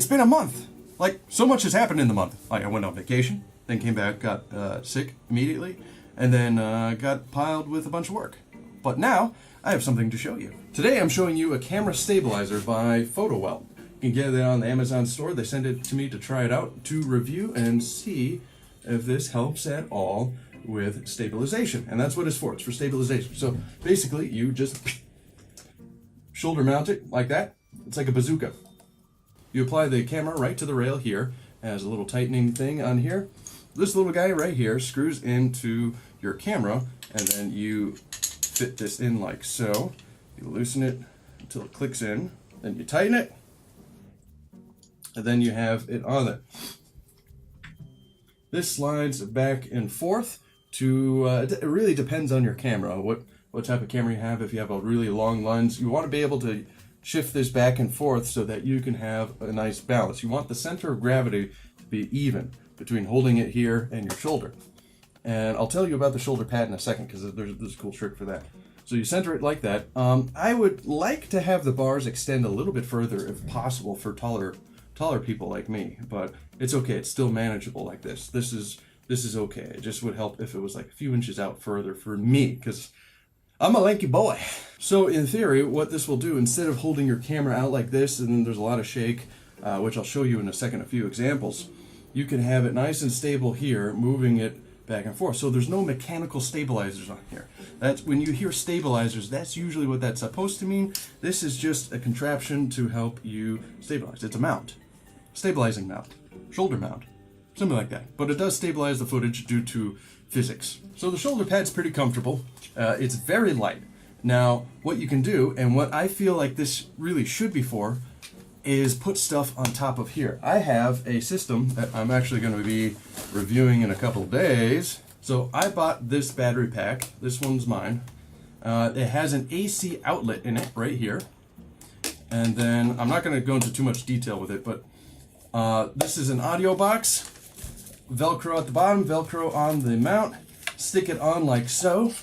it's been a month. Like, so much has happened in the month. Like, I went on vacation, then came back, got sick immediately, and then got piled with a bunch of work. But now, I have something to show you. Today I'm showing you a camera stabilizer by Fotowelt. You can get it on the Amazon store. They sent it to me to try it out, to review and see if this helps at all with stabilization. And that's what it's for. It's for stabilization. So basically, you just shoulder mount it like that. It's like a bazooka. You apply the camera right to the rail here. It has a little tightening thing on here. This little guy right here screws into your camera, and then you fit this in like so. You loosen it until it clicks in, then you tighten it, and then you have it on it. This slides back and forth to, it really depends on your camera, what type of camera you have. If you have a really long lens, you want to be able to shift this back and forth so that you can have a nice balance. You want the center of gravity to be even between holding it here and your shoulder. And I'll tell you about the shoulder pad in a second, because there's a cool trick for that. So you center it like that. I would like to have the bars extend a little bit further if possible for taller people like me, but it's okay. It's still manageable like this. This is okay. It just would help if it was like a few inches out further for me, because I'm a lanky boy. So in theory, what this will do, instead of holding your camera out like this, and then there's a lot of shake, which I'll show you in a second, a few examples, you can have it nice and stable here, moving it back and forth. So there's no mechanical stabilizers on here. That's when you hear stabilizers, that's usually what that's supposed to mean. This is just a contraption to help you stabilize. It's a mount, stabilizing mount, shoulder mount, something like that. But it does stabilize the footage due to physics. So the shoulder pad's pretty comfortable. It's very light. Now, what you can do, and what I feel like this really should be for, is put stuff on top of here. I have a system that I'm actually going to be reviewing in a couple of days. So I bought this battery pack. This one's mine. It has an AC outlet in it right here. And then I'm not going to go into too much detail with it, but this is an audio box. Velcro at the bottom, Velcro on the mount. Stick it on like so.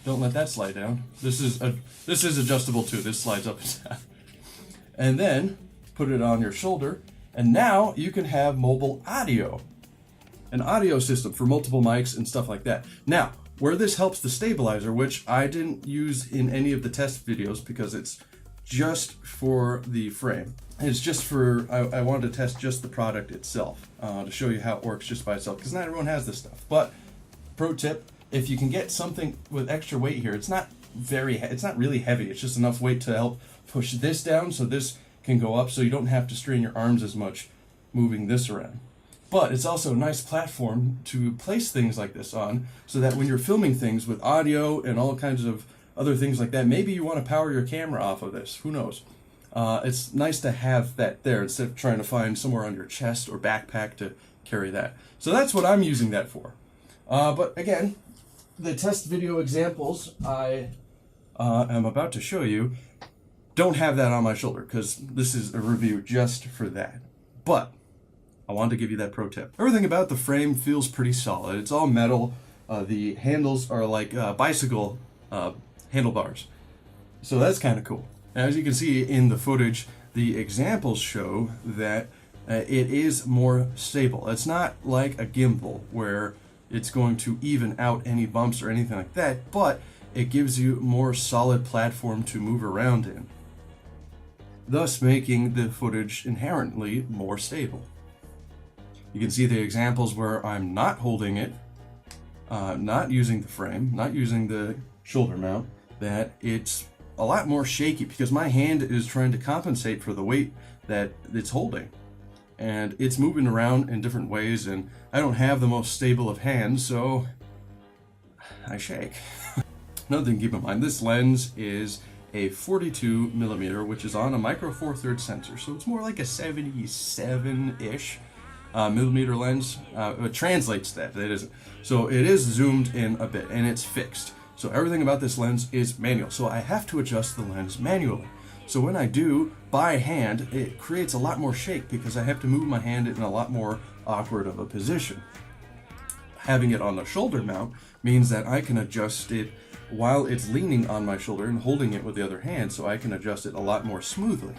Don't let that slide down. This is adjustable too. This slides up and down. And then put it on your shoulder, and now you can have mobile audio. An audio system for multiple mics and stuff like that. Now, where this helps the stabilizer, which I didn't use in any of the test videos because it's just for the frame. It's just for, I wanted to test just the product itself to show you how it works just by itself, because not everyone has this stuff. But pro tip, if you can get something with extra weight here, it's not really heavy. It's just enough weight to help push this down so this can go up, so you don't have to strain your arms as much moving this around. But it's also a nice platform to place things like this on, so that when you're filming things with audio and all kinds of other things like that, maybe you want to power your camera off of this. Who knows? It's nice to have that there instead of trying to find somewhere on your chest or backpack to carry that. So that's what I'm using that for. But again, the test video examples I am about to show you don't have that on my shoulder, because this is a review just for that. But I wanted to give you that pro tip. Everything about the frame feels pretty solid. It's all metal. The handles are like bicycle handlebars. So that's kind of cool. As you can see in the footage, the examples show that it is more stable. It's not like a gimbal where it's going to even out any bumps or anything like that, but it gives you more solid platform to move around in, thus making the footage inherently more stable. You can see the examples where I'm not holding it, not using the frame, not using the shoulder mount, that it's a lot more shaky because my hand is trying to compensate for the weight that it's holding. And it's moving around in different ways, and I don't have the most stable of hands, so I shake. Another thing to keep in mind, this lens is a 42mm, which is on a micro four thirds sensor, so it's more like a 77-ish millimeter lens. It translates that, it isn't. So it is zoomed in a bit, and it's fixed. So everything about this lens is manual, so I have to adjust the lens manually. So when I do by hand, it creates a lot more shake because I have to move my hand in a lot more awkward of a position. Having it on the shoulder mount means that I can adjust it while it's leaning on my shoulder and holding it with the other hand, so I can adjust it a lot more smoothly.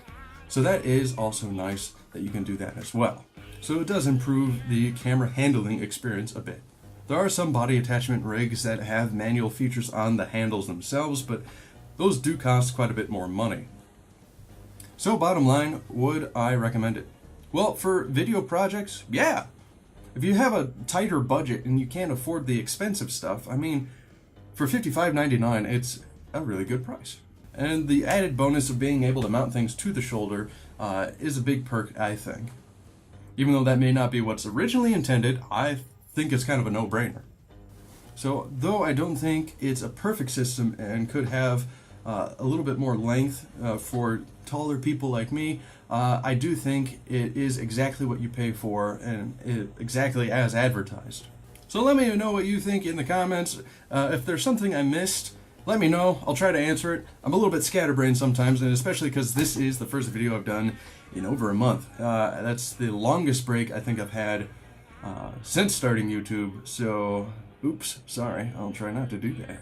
So that is also nice that you can do that as well. So it does improve the camera handling experience a bit. There are some body attachment rigs that have manual features on the handles themselves, but those do cost quite a bit more money. So bottom line, would I recommend it? Well, for video projects, yeah. If you have a tighter budget and you can't afford the expensive stuff, I mean, for $55.99, it's a really good price. And the added bonus of being able to mount things to the shoulder is a big perk, I think. Even though that may not be what's originally intended, I think it's kind of a no-brainer. So, though I don't think it's a perfect system and could have a little bit more length for taller people like me, I do think it is exactly what you pay for and exactly as advertised. So let me know what you think in the comments. If there's something I missed, let me know. I'll try to answer it. I'm a little bit scatterbrained sometimes, and especially because this is the first video I've done in over a month. That's the longest break I think I've had since starting YouTube, so oops, sorry. I'll try not to do that.